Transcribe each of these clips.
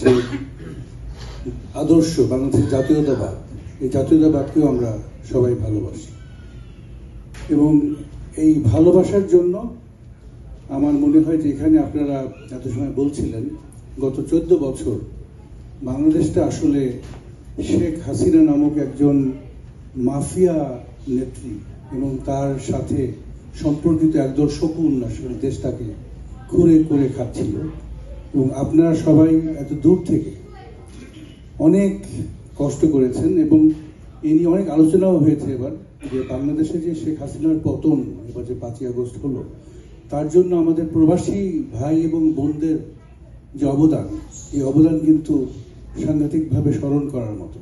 যে আদর্শ বাংলাদেশের জাতীয়তাবাদ, এই জাতীয়তাবাদকেও আমরা সবাই ভালোবাসি এবং এই ভালোবাসার জন্য আমার মনে হয় যে এখানে আপনারা এত সময় বলছিলেন গত 14 বছর বাংলাদেশটা আসলে শেখ হাসিনা নামক একজন মাফিয়া নেত্রী এবং তার সাথে সম্পর্কিত একদল শকুন আসলে দেশটাকে ঘুরে করে খাচ্ছিল এবং আপনারা সবাই এত দূর থেকে অনেক কষ্ট করেছেন এবং এ নিয়ে অনেক আলোচনাও হয়েছে এবার যে বাংলাদেশে যে শেখ হাসিনার পতন এবার যে 5ই আগস্ট হলো তার জন্য আমাদের প্রবাসী ভাই এবং বোনদের যে অবদান, এই অবদান কিন্তু সাংঘাতিকভাবে স্মরণ করার মতো।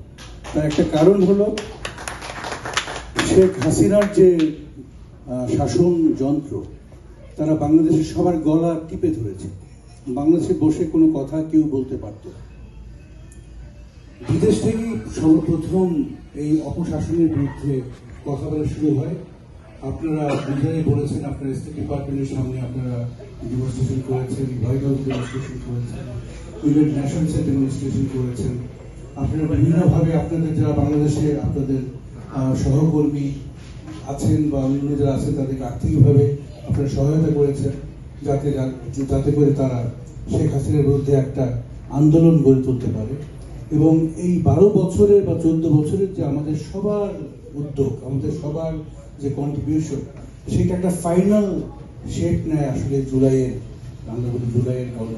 তার একটা কারণ হলো শেখ হাসিনার যে শাসন যন্ত্র, তারা বাংলাদেশের সবার গলা টিপে ধরেছে। বাংলাদেশে বসে কোনো কথা কেউ বলতে পারত না। বিদেশ থেকেই সর্বপ্রথম এই অপশাসনের বিরুদ্ধে কথা বলা শুরু হয়। আপনারা বুঝাই বলেছেন, আপনার স্টেট ডিপার্টমেন্টের সামনে আপনারা ডেমনস্ট্রেশন করেছেন, হোয়াইট হাউস ডেমনস্ট্রেশন করেছেন, ইউনাইটেড নেশনসে ডেমনস্ট্রেশন করেছেন। আপনারা বিভিন্নভাবে আপনাদের যারা বাংলাদেশে আপনাদের সহকর্মী আছেন বা অন্য যারা আছেন তাদেরকে আর্থিকভাবে আপনারা সহায়তা করেছেন যাতে করে তারা শেখ হাসিনার বিরুদ্ধে একটা আন্দোলন গড়ে তুলতে পারে। এবং এই 12 বছরের বা 14 বছরের যে আমাদের সবার উদ্যোগ, আমাদের সবার যে কন্ট্রিবিউশন, সেটা একটা ফাইনাল শেপ নেয় আসলে জুলাইয়ের গণ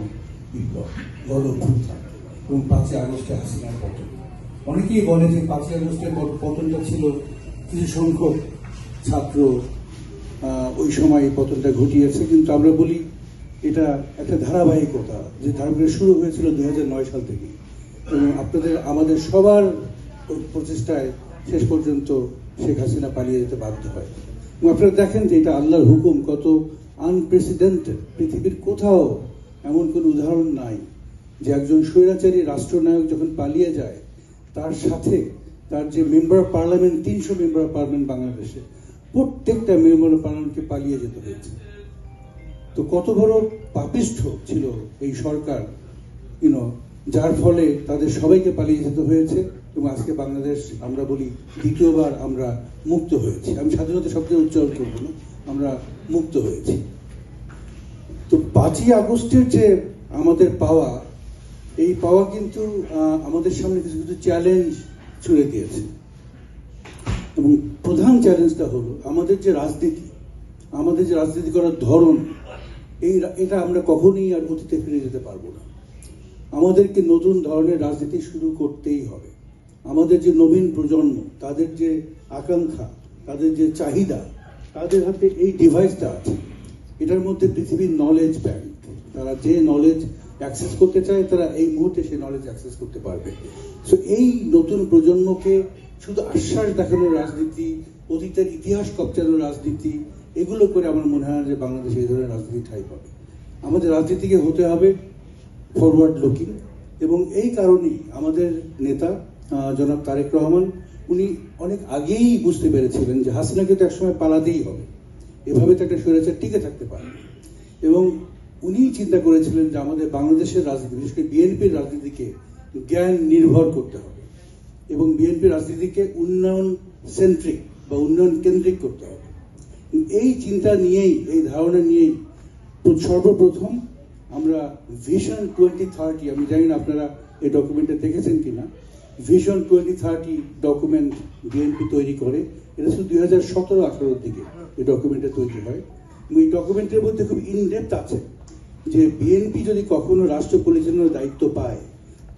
বিপ্লব, গণ অভ্যুত্থান এবং 5ই আগস্টে হাসিনার পতন। অনেকেই বলে যে 5ই আগস্টের পতনটা ছিল কিছু সংখ্যক ছাত্র ওই সময় এই পতনটা ঘটিয়েছে, কিন্তু আমরা বলি এটা একটা ধারাবাহিকতা, যে ধারাবাহিক শুরু হয়েছিল 2009 সাল থেকে এবং আমাদের সবার প্রচেষ্টায় শেষ পর্যন্ত শেখ হাসিনা পালিয়ে যেতে বাধ্য হয়। এবং আপনারা দেখেন যে এটা আল্লাহর হুকুম, কত আনপ্রেসিডেন্টেড। পৃথিবীর কোথাও এমন কোনো উদাহরণ নাই যে একজন স্বৈরাচারী রাষ্ট্রনায়ক যখন পালিয়ে যায় তার সাথে তার যে member of parliament, 300 member of parliament বাংলাদেশে, প্রত্যেকটা মেম্বার অফ পার্লামেন্টকে পালিয়ে যেতে হয়েছে। তো কত বড় পাপিষ্ঠ ছিল এই সরকার, যার ফলে তাদের সবাইকে পালিয়ে যেতে হয়েছে এবং আজকে বাংলাদেশ আমরা বলি দ্বিতীয়বার আমরা মুক্ত হয়েছি। আমি স্বাধীনতা শব্দে উচ্চারণ করব না, আমরা মুক্ত হয়েছি। তো 5ই আগস্টের যে আমাদের পাওয়া, এই পাওয়া কিন্তু আমাদের সামনে কিছু কিছু চ্যালেঞ্জ ছুড়ে দিয়েছে এবং প্রধান চ্যালেঞ্জটা হলো আমাদের যে রাজনীতি করার ধরন, এটা আমরা কখনোই আর অতীতে ফিরে যেতে পারবো না। আমাদেরকে নতুন ধরনের রাজনীতি শুরু করতেই হবে। আমাদের যে নবীন প্রজন্ম, তাদের যে আকাঙ্ক্ষা, তাদের যে চাহিদা, তাদের হাতে এই ডিভাইসটা আছে। এটার মধ্যে পৃথিবীর নলেজ ব্যাংক, তারা যে নলেজ অ্যাক্সেস করতে চায় তারা এই মুহূর্তে সেই নলেজ অ্যাক্সেস করতে পারবে। সো এই নতুন প্রজন্মকে শুধু আশ্বাস দেখানোর রাজনীতি, অতীতের ইতিহাস কবচানোর রাজনীতি, এগুলো করে আমার মনে হয় যে বাংলাদেশে এই ধরনের রাজনীতি ঠাঁই পাবে। আমাদের রাজনীতিকে হতে হবে ফরওয়ার্ড লুকিং এবং এই কারণেই আমাদের নেতা জনাব তারেক রহমান, উনি অনেক আগেই বুঝতে পেরেছিলেন যে হাসিনাকে তো একসময় পালাতেই হবে, এভাবে তো একটা স্বৈরাচার টিকে থাকতে পারে এবং উনি চিন্তা করেছিলেন যে আমাদের বাংলাদেশের রাজনীতি, বিশেষ করে বিএনপির রাজনীতিকে জ্ঞান নির্ভর করতে হবে এবং বিএনপির রাজনীতিকে উন্নয়ন সেন্ট্রিক বা উন্নয়ন কেন্দ্রিক করতে হবে। এই চিন্তা নিয়েই, এই ধারণা নিয়েই সর্বপ্রথম আমরা ভিশন 2030, আমি জানি না আপনারা এই ডকুমেন্টে দেখেছেন কিনা, ভিশন 2030 ডকুমেন্ট বিএনপি তৈরি করে। এটা শুধু 2017-18 দিকে এই ডকুমেন্টটা তৈরি হয় এবং এই ডকুমেন্টের মধ্যে খুব ইনডেপথ আছে যে বিএনপি যদি কখনো রাষ্ট্র পরিচালনার দায়িত্ব পায়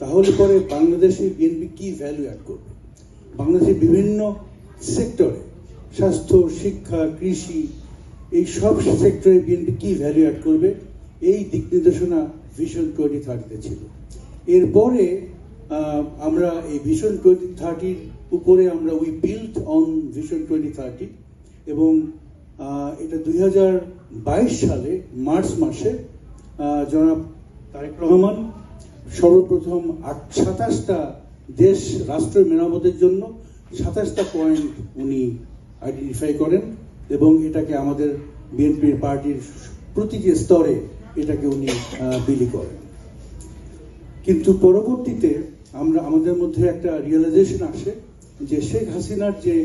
তাহলে পরে বাংলাদেশে বিএনপি কি ভ্যালু অ্যাড করবে, বাংলাদেশের বিভিন্ন সেক্টরে, স্বাস্থ্য, শিক্ষা, কৃষি, এই সব সেক্টরে বিএনপি কি ভ্যালু অ্যাড করবে, এই দিক নির্দেশনা ভিশন 2030-তে ছিল। এরপরে আমরা এই ভিশন 2030-র উপরে আমরা উই বিল্ট অন ভিশন 2030 এবং এটা 2022 সালে মার্চ মাসে জনাব তারেক রহমান সর্বপ্রথম 27টা দেশ রাষ্ট্র মেরামতের জন্য 27টা পয়েন্ট উনি আইডেন্টিফাই করেন এবং এটাকে আমাদের বিএনপির পার্টির প্রতিটি স্তরে এটাকে উনি বিলি করেন। কিন্তু পরবর্তীতে আমাদের মধ্যে একটা রিয়েলাইজেশন আসে যে শেখ হাসিনার যে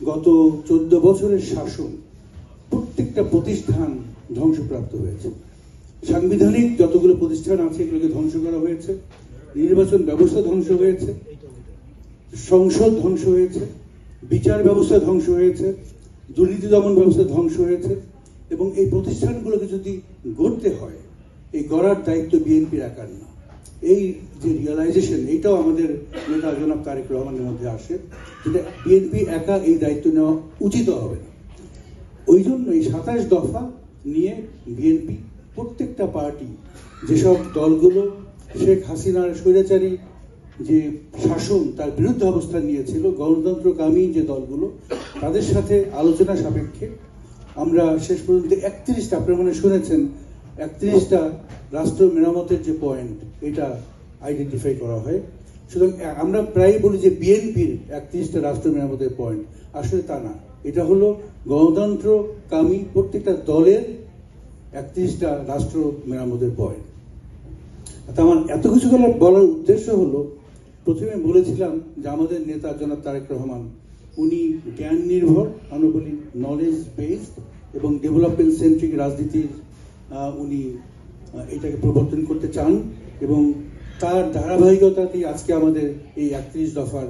গত 14 বছরের শাসন, প্রত্যেকটা প্রতিষ্ঠান ধ্বংসপ্রাপ্ত হয়েছে। সাংবিধানিক যতগুলো প্রতিষ্ঠান আছে এগুলোকে ধ্বংস করা হয়েছে, নির্বাচন ব্যবস্থা ধ্বংস হয়েছে, সংসদ ধ্বংস হয়েছে, বিচার ব্যবস্থা ধ্বংস হয়েছে, দুর্নীতি দমন ব্যবস্থা ধ্বংস হয়েছে। এবং এই প্রতিষ্ঠানগুলোকে যদি গড়তে হয়, এই গড়ার দায়িত্ব বিএনপির একার না। এই যে রিয়েলাইজেশন, এইটাও আমাদের নেতা জনাব তারেক রহমানের মধ্যে আসে, যেটা বিএনপি একা এই দায়িত্ব নেওয়া উচিত হবে না। ওই জন্য এই 27 দফা নিয়ে বিএনপি প্রত্যেকটা পার্টি, যেসব দলগুলো শেখ হাসিনার স্বৈরাচারী যে শাসন তার বিরুদ্ধে অবস্থান নিয়েছিল, গণতন্ত্রকামী যে দলগুলো, তাদের সাথে আলোচনা সাপেক্ষে আমরা শেষ পর্যন্ত 31টা, আপনারা মনে শুনেছেন, 31টা রাষ্ট্র মেরামতের যে পয়েন্ট, এটা আইডেন্টিফাই করা হয়। সুতরাং আমরা প্রায় বলি যে বিএনপির 31টা রাষ্ট্র মেরামতের পয়েন্ট, আসলে তা না। এটা হলো গণতন্ত্রকামী প্রত্যেকটা দলের 31টা রাষ্ট্র মেরামতের পয়েন্ট। আমার এত কিছু বলার উদ্দেশ্য হলো, প্রথমে বলেছিলাম যে আমাদের নেতা জনাব তারেক রহমান, উনি জ্ঞান নির্ভর, আমরা বলি নলেজ বেসড এবং ডেভেলপমেন্ট সেন্ট্রিক রাজনীতির উনি এটাকে প্রবর্তন করতে চান। এবং তার ধারাবাহিকতাতেই আজকে আমাদের এই 31 দফার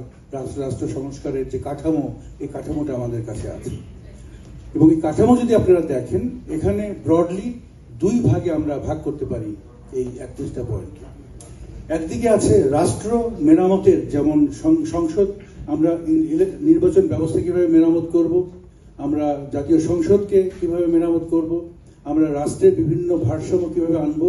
রাষ্ট্র সংস্কারের যে কাঠামো, এই কাঠামোটা আমাদের কাছে আছে। এবং এই কাঠামো যদি আপনারা দেখেন, এখানে ব্রডলি 2 ভাগে আমরা ভাগ করতে পারি এই 31টা পয়েন্ট। একদিকে আছে রাষ্ট্র মেরামতের, যেমন সংসদ, আমরা নির্বাচন ব্যবস্থা কিভাবে মেরামত করব, আমরা জাতীয় সংসদকে কিভাবে মেরামত করব, আমরা রাষ্ট্রের বিভিন্ন ভারসাম্য কিভাবে আনবো,